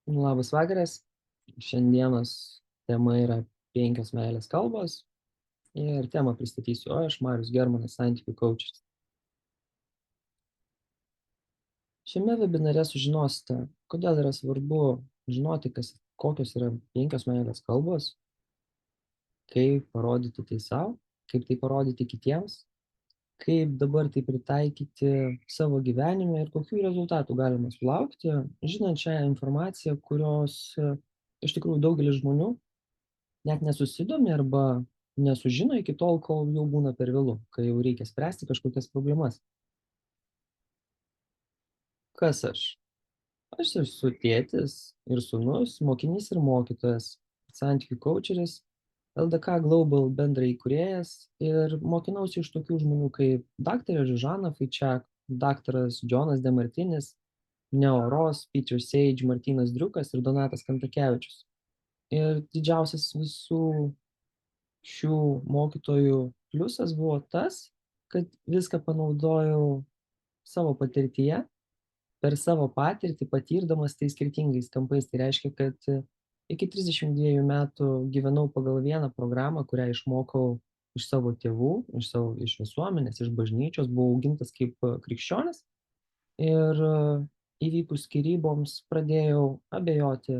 Labas vakaras. Šiandienos tema yra 5 meilės kalbos ir temą pristatysiu aš, Marius Germanas, santykių kaučeris. Šiame webinare sužinosite, kodėl yra svarbu žinoti, kokios yra 5 meilės kalbos, kaip parodyti tai sau, kaip tai parodyti kitiems, kaip dabar tai pritaikyti savo gyvenime ir kokių rezultatų galima sulaukti, žinant šią informaciją, kurios iš tikrųjų daugelis žmonių net nesusidomi arba nesužino iki tol, kol jau būna per vėlu, kai jau reikia spręsti kažkokias problemas. Kas aš? Aš esu tėtis ir sūnus, mokinys ir mokytojas, santykių kaučeris, LDK Global bendraįkūrėjas ir mokinausi iš tokių žmonių kaip daktarė Žužana Faičiak, daktaras Džonas Demartinis, Neoros, Peter Sage, Martynas Driukas ir Donatas Kantakevičius. Ir didžiausias visų šių mokytojų pliusas buvo tas, kad viską panaudojau savo patirtyje, per savo patirtį, patirdamas tai skirtingais kampais. Tai reiškia, kad iki 32 metų gyvenau pagal vieną programą, kurią išmokau iš savo tėvų, iš visuomenės, iš bažnyčios, buvau augintas kaip krikščionis ir įvykus skyryboms pradėjau abejoti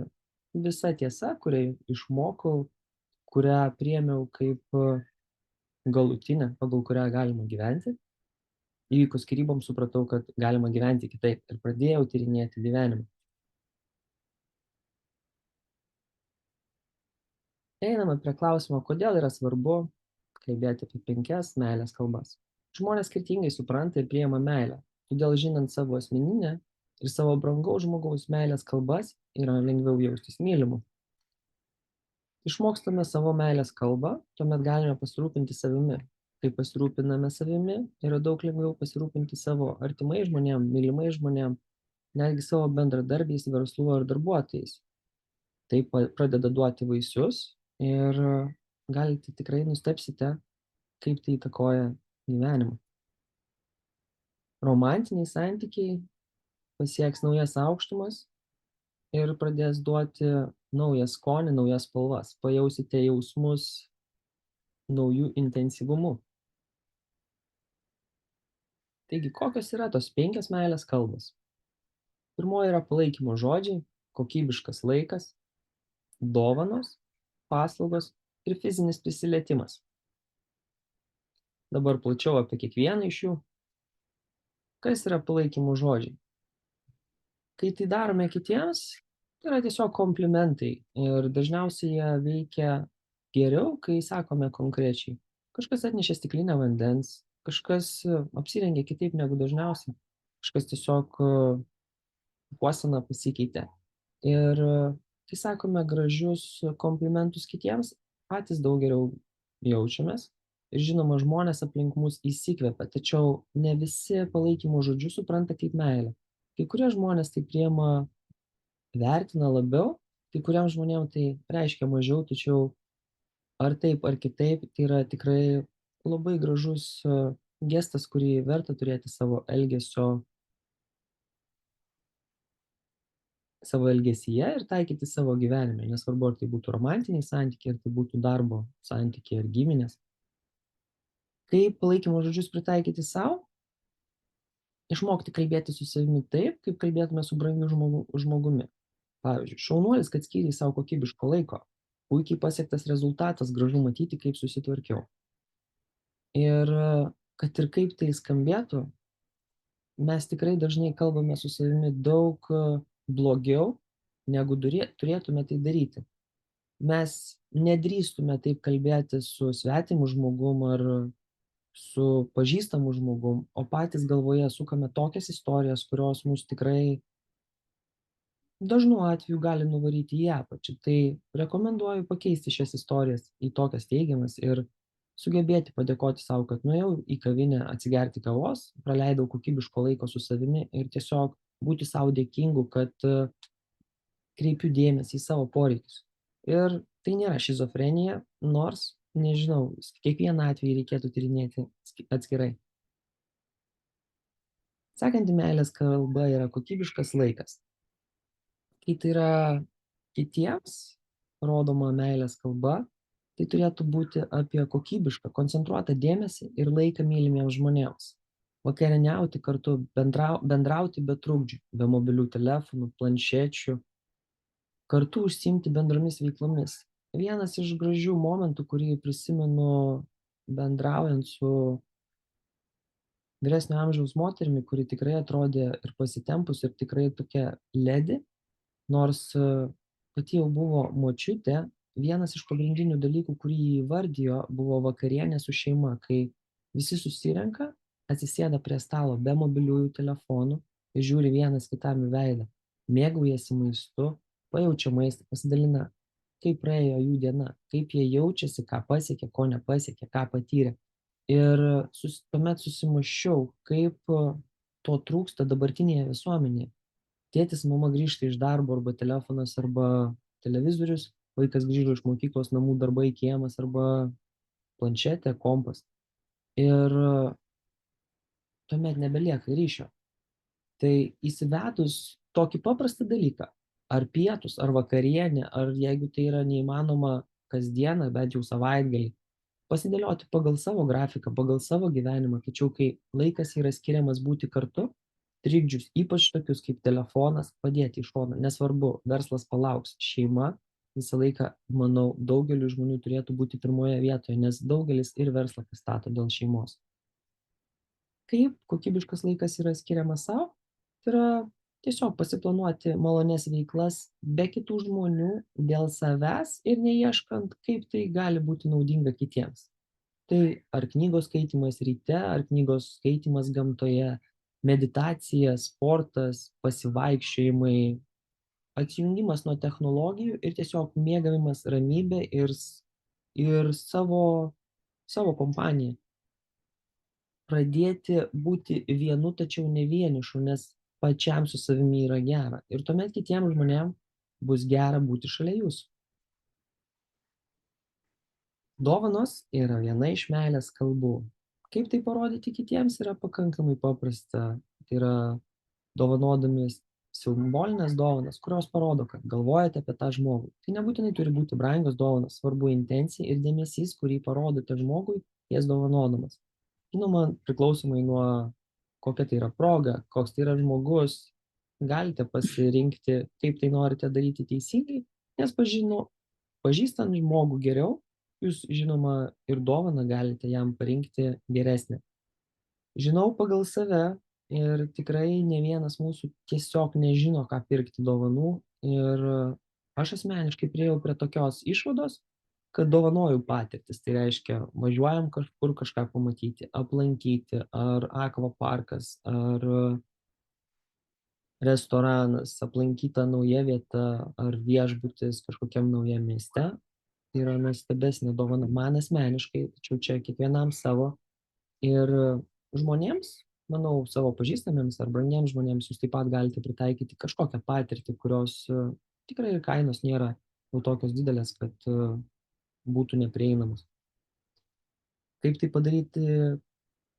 visa tiesa, kurią išmokau, kurią priėmiau kaip galutinę, pagal kurią galima gyventi. Įvykus skyryboms supratau, kad galima gyventi kitaip ir pradėjau tyrinėti gyvenimą. Einame prie klausimo, kodėl yra svarbu kalbėti apie 5 meilės kalbas. Žmonės skirtingai supranta ir priima meilę, todėl žinant savo asmeninę ir savo brangaus žmogaus meilės kalbas yra lengviau jaustis mylimu. Išmokstame savo meilės kalbą, tuomet galime pasirūpinti savimi. Kai pasirūpiname savimi, yra daug lengviau pasirūpinti savo artimai žmonėm, mylimai žmonėm, netgi savo bendradarbiais, verslu ar darbuotojais. Tai pradeda duoti vaisius ir galite tikrai nustebsite, kaip tai įtakoja gyvenimą. Romantiniai santykiai pasieks naujas aukštumas ir pradės duoti naują skonį, naujas spalvas. Pajausite jausmus naujų intensyvumų. Taigi, kokios yra tos 5 meilės kalbos? Pirmoji yra palaikymo žodžiai, kokybiškas laikas, dovanos, paslaugos ir fizinis prisilietimas. Dabar plačiau apie kiekvieną iš jų. Kas yra palaikymo žodžiai? Kai tai darome kitiems, tai yra tiesiog komplimentai ir dažniausiai jie veikia geriau, kai sakome konkrečiai. Kažkas atnešė stiklinę vandens, kažkas apsirengė kitaip negu dažniausiai, kažkas tiesiog šukuosena pasikeitė. Ir kai sakome gražius komplimentus kitiems, patys daug geriau jaučiamės. Ir žinoma, žmonės aplink mus įsikvepia, tačiau ne visi palaikymo žodžius supranta kaip meilę. Kai kurie žmonės tai priima, vertina labiau, kai kuriems žmonėms tai reiškia mažiau, tačiau ar taip ar kitaip, tai yra tikrai labai gražus gestas, kurį verta turėti savo elgesyje ir taikyti savo gyvenime. Nesvarbu, ar tai būtų romantiniai santykiai, ar tai būtų darbo santykiai ar giminės. Kaip palaikymo žodžius pritaikyti sau? Išmokti kalbėti su savimi taip, kaip kalbėtume su brangiu žmogumi. Pavyzdžiui, šaunuolis, kad skyrei savo kokybiško laiko. Puikiai pasiektas rezultatas, gražu matyti, kaip susitvarkiau. Ir kad ir kaip tai skambėtų, mes tikrai dažnai kalbame su savimi daug blogiau, negu turėtume tai daryti. Mes nedrįstume taip kalbėti su svetimu žmogum ar su pažįstamu žmogum, o patys galvoje sukame tokias istorijas, kurios mus tikrai dažnu atveju gali nuvaryti į apačią. Tai rekomenduoju pakeisti šias istorijas į tokias teigiamas ir sugebėti padėkoti sau, kad nuėjau į kavinę atsigerti kavos, praleidau kokybiško laiko su savimi ir tiesiog būti sau dėkingu, kad kreipiu dėmesį į savo poreikius. Ir tai nėra šizofrenija, nors, nežinau, kiekvieną atvejį reikėtų tyrinėti atskirai. Sekanti meilės kalba yra kokybiškas laikas. Kai tai yra kitiems rodoma meilės kalba, tai turėtų būti apie kokybišką, koncentruotą dėmesį ir laiką mylimiems žmonėms. Vakarieniauti kartu, bendrauti be trukdžių, be mobilių telefonų, planšečių, kartu užsiimti bendromis veiklomis. Vienas iš gražių momentų, kurį prisimenu bendraujant su vyresnio amžiaus moterimi, kuri tikrai atrodė ir pasitempus, ir tikrai tokia ledi, nors pati jau buvo močiutė, vienas iš pagrindinių dalykų, kurį ji įvardijo, buvo vakarienė su šeima, kai visi susirenka, atsisėda prie stalo be mobiliųjų telefonų ir žiūri vienas kitam į veidą, mėgaujasi maistu, pajaučia maistą, pasidalina, kaip praėjo jų diena, kaip jie jaučiasi, ką pasiekė, ko nepasiekė, ką patyrė. Ir tuomet susimąsčiau, kaip to trūksta dabartinėje visuomenėje. Tėtis, mama grįžta iš darbo, arba telefonas, arba televizorius, vaikas grįžo iš mokyklos, namų darbai, kiemas, arba planšetė, kompas. Ir tuomet nebelieka ryšio. Tai įsivedus tokį paprastą dalyką, ar pietus, ar vakarienė, ar jeigu tai yra neįmanoma kasdieną, bent jau savaitgalį, pasidėlioti pagal savo grafiką, pagal savo gyvenimą, tačiau kai laikas yra skiriamas būti kartu, trikdžius, ypač tokius kaip telefonas, padėti į šoną. Nesvarbu, verslas palauks, šeima visą laiką, manau, daugeliu žmonių turėtų būti pirmoje vietoje, nes daugelis ir verslą stato dėl šeimos. Kaip kokybiškas laikas yra skiriamas sau? Tai yra tiesiog pasiplanuoti malonias veiklas be kitų žmonių, dėl savęs ir neieškant, kaip tai gali būti naudinga kitiems. Tai ar knygos skaitimas ryte, ar knygos skaitimas gamtoje, meditacija, sportas, pasivaikščiojimai, atsijungimas nuo technologijų ir tiesiog mėgavimas ramybė ir savo kompanija. Pradėti būti vienu, tačiau ne vienišu, nes pačiam su savimi yra gera. Ir tuomet kitiem žmonėm bus gera būti šalia jūsų. Dovanos yra viena iš meilės kalbų. Kaip tai parodyti kitiems yra pakankamai paprasta. Tai yra dovanodami simbolinės dovanas, kurios parodo, kad galvojate apie tą žmogų. Tai nebūtinai turi būti brangios dovanos, svarbu intencija ir dėmesys, kurį parodote žmogui, jas dovanodamas. Žinoma, priklausomai nuo kokia tai yra proga, koks tai yra žmogus, galite pasirinkti, kaip tai norite daryti teisingai, nes pažįstant žmogų geriau, jūs, žinoma, ir dovaną galite jam parinkti geresnę. Žinau pagal save ir tikrai ne vienas mūsų tiesiog nežino, ką pirkti dovanų. Ir aš asmeniškai priėjau prie tokios išvados, kad dovanoju patirtis. Tai reiškia, važiuojam kažkur kažką pamatyti, aplankyti, ar akvaparkas, ar restoranas, aplankyta nauja vieta, ar viešbutis kažkokiam naujam mieste. Tai yra nuostabesnė dovana man asmeniškai, tačiau čia kiekvienam savo. Ir žmonėms, manau, savo pažįstamiems ar brangiems žmonėms jūs taip pat galite pritaikyti kažkokią patirtį, kurios tikrai ir kainos nėra jau tokios didelės, kad būtų neprieinamos. Kaip tai padaryti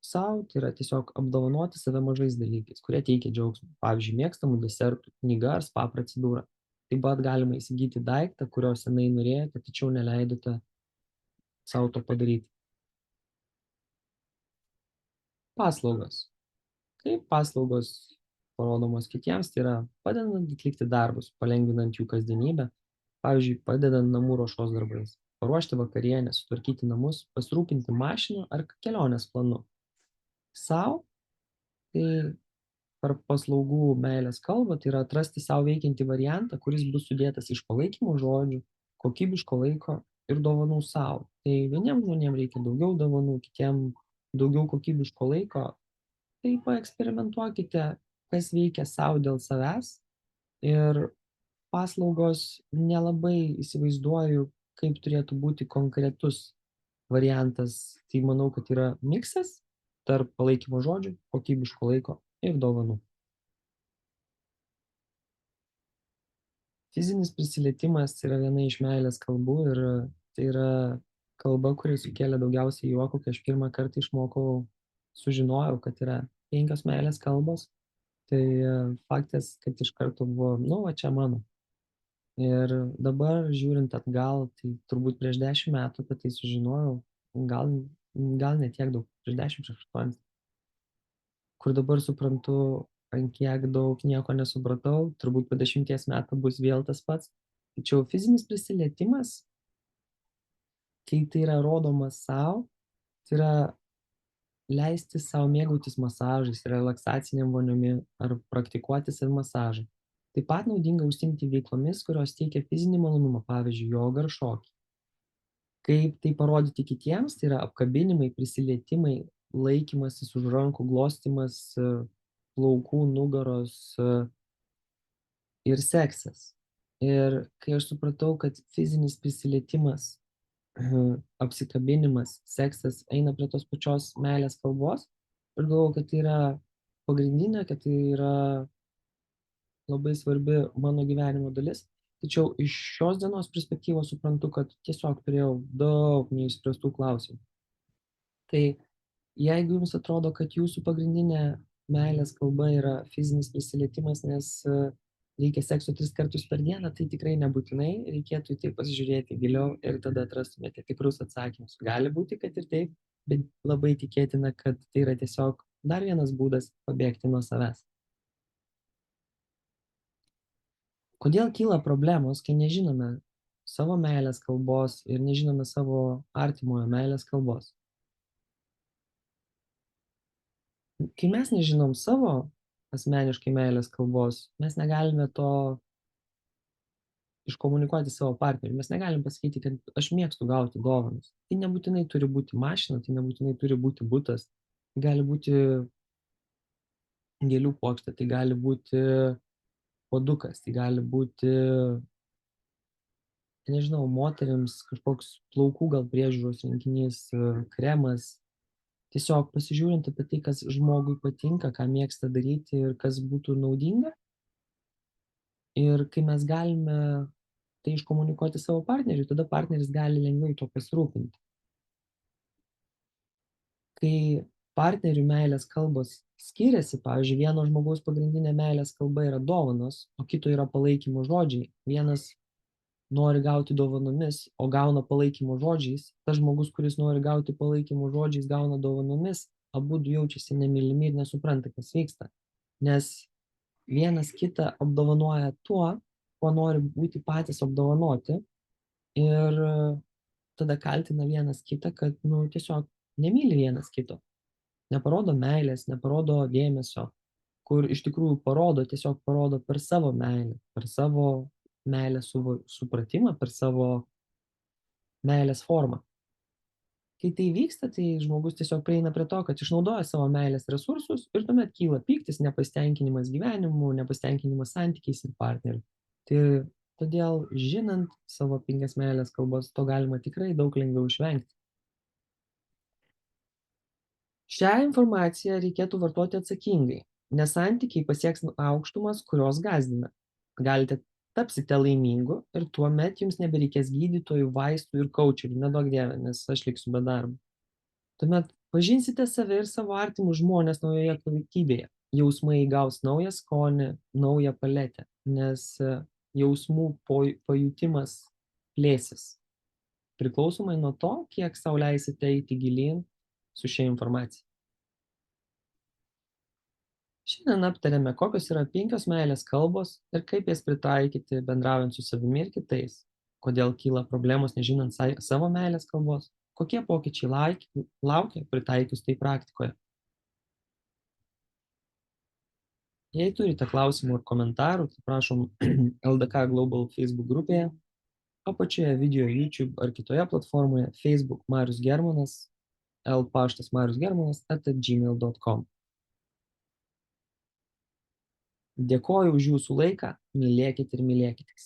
sau, tai yra tiesiog apdovanoti save mažais dalykais, kurie teikia džiaugsmą. Pavyzdžiui, mėgstamų desertų, knyga ar spa procedūra. Taip pat galima įsigyti daiktą, kurio senai norėjote, tačiau neleidote sau to padaryti. Paslaugos. Kaip paslaugos parodomos kitiems, tai yra padedant atlikti darbus, palengvinant jų kasdienybę, pavyzdžiui, padedant namų ruošos darbais, paruošti vakarienę, sutvarkyti namus, pasirūpinti mašiną ar kelionės planu. Sau, tai per paslaugų meilės kalbą, tai yra atrasti sau veikiantį variantą, kuris bus sudėtas iš palaikymo žodžių, kokybiško laiko ir dovanų sau. Tai vieniems žmonėms reikia daugiau dovanų, kitiems daugiau kokybiško laiko. Tai paeksperimentuokite, kas veikia sau dėl savęs ir paslaugos nelabai įsivaizduoju, kaip turėtų būti konkretus variantas. Tai manau, kad yra miksas tarp palaikymo žodžių, kokybiško laiko ir dovanų. Fizinis prisilietimas yra viena iš meilės kalbų ir tai yra kalba, kuri sukėlė daugiausiai juoko, kai aš pirmą kartą sužinojau, kad yra 5 meilės kalbos. Tai faktas, kad iš karto buvo, va čia mano. Ir dabar žiūrint atgal, tai turbūt prieš 10 metų apie tai sužinojau, gal gal ne tiek daug, prieš 10, prieš 8, kur dabar suprantu, ant kiek daug nieko nesupratau, turbūt po 10 metų bus vėl tas pats. Tačiau fizinis prisilietimas, kai tai yra rodomas sau, tai yra leisti sau mėgautis masažais, relaksacinėm voniomis ar praktikuoti savimasažą. Taip pat naudinga užsiimti veiklomis, kurios teikia fizinį malonumą, pavyzdžiui, joga ar šokiai. Kaip tai parodyti kitiems, tai yra apkabinimai, prisilietimai, laikymasis už rankų, glostymas plaukų, nugaros ir seksas. Ir kai aš supratau, kad fizinis prisilietimas, apsikabinimas, seksas eina prie tos pačios meilės kalbos, aš galvojau, kad tai yra pagrindinė, kad tai yra labai svarbi mano gyvenimo dalis. Tačiau iš šios dienos perspektyvos suprantu, kad tiesiog turėjau daug neišspręstų klausimų. Tai jeigu jums atrodo, kad jūsų pagrindinė meilės kalba yra fizinis prisilietimas, nes reikia sekso 3 kartus per dieną, tai tikrai nebūtinai reikėtų į tai pasižiūrėti giliau ir tada atrastumėte tikrus atsakymus. Gali būti, kad ir taip, bet labai tikėtina, kad tai yra tiesiog dar vienas būdas pabėgti nuo savęs. Kodėl kyla problemos, kai nežinome savo meilės kalbos ir nežinome savo artimojo meilės kalbos? Kai mes nežinom savo asmeniškai meilės kalbos, mes negalime to iškomunikuoti savo partneriui. Mes negalim pasakyti, kad aš mėgstu gauti dovanas. Tai nebūtinai turi būti mašina, tai nebūtinai turi būti butas. Tai gali būti gėlių puokštė, tai gali būti puodukas, tai gali būti, nežinau, moterims kažkoks plaukų gal priežiūros rinkinys, kremas. Tiesiog pasižiūrint apie tai, kas žmogui patinka, ką mėgsta daryti ir kas būtų naudinga. Ir kai mes galime tai iškomunikuoti savo partneriui, tada partneris gali lengviau tuo pasirūpinti. Kai partnerių meilės kalbos skiriasi, pavyzdžiui, vieno žmogaus pagrindinė meilės kalba yra dovanos, o kito yra palaikymo žodžiai. Vienas nori gauti dovanomis, o gauna palaikymo žodžiais. Tas žmogus, kuris nori gauti palaikymo žodžiais, gauna dovanomis, abudu jaučiasi nemylimi ir nesupranta, kas vyksta. Nes vienas kitą apdovanoja tuo, kuo nori būti patys apdovanoti ir tada kaltina vienas kitą, kad tiesiog nemyli vienas kito, neparodo meilės, neparodo dėmesio, kur iš tikrųjų parodo, tiesiog parodo per savo meilę, per savo meilės supratimą, per savo meilės formą. Kai tai vyksta, tai žmogus tiesiog prieina prie to, kad išnaudoja savo meilės resursus ir tuomet kyla pyktis, nepasitenkinimas gyvenimu, nepasitenkinimas santykiais ir partneriu. Tai todėl, žinant savo 5 meilės kalbas, to galima tikrai daug lengviau išvengti. Šią informaciją reikėtų vartoti atsakingai, nes santykiai pasieks aukštumas, kurios gąsdina. Galite tapsite laimingu ir tuomet jums nebereikės gydytojų, vaistų ir kaučerių, neduok dieve, nes aš liksiu be darbo. Tuomet pažinsite save ir savo artimus žmones naujoje kolektyvėje. Jausmai įgaus naują skonį, naują paletę, nes jausmų pajutimas plėsis. Priklausomai nuo to, kiek sau leisite eiti gilyn su šia informacija. Šiandien aptarėme, kokios yra 5 meilės kalbos ir kaip jas pritaikyti bendraujant su savimi ir kitais. Kodėl kyla problemos nežinant savo meilės kalbos. Kokie pokyčiai laukia pritaikius tai praktikoje. Jei turite klausimų ir komentarų, tai prašom LDK Global Facebook grupėje, apačioje video YouTube ar kitoje platformoje Facebook Marius Germanas, paštas mariusgermanas@gmail.com. Dėkoju už jūsų laiką, mylėkit ir mylėkitės.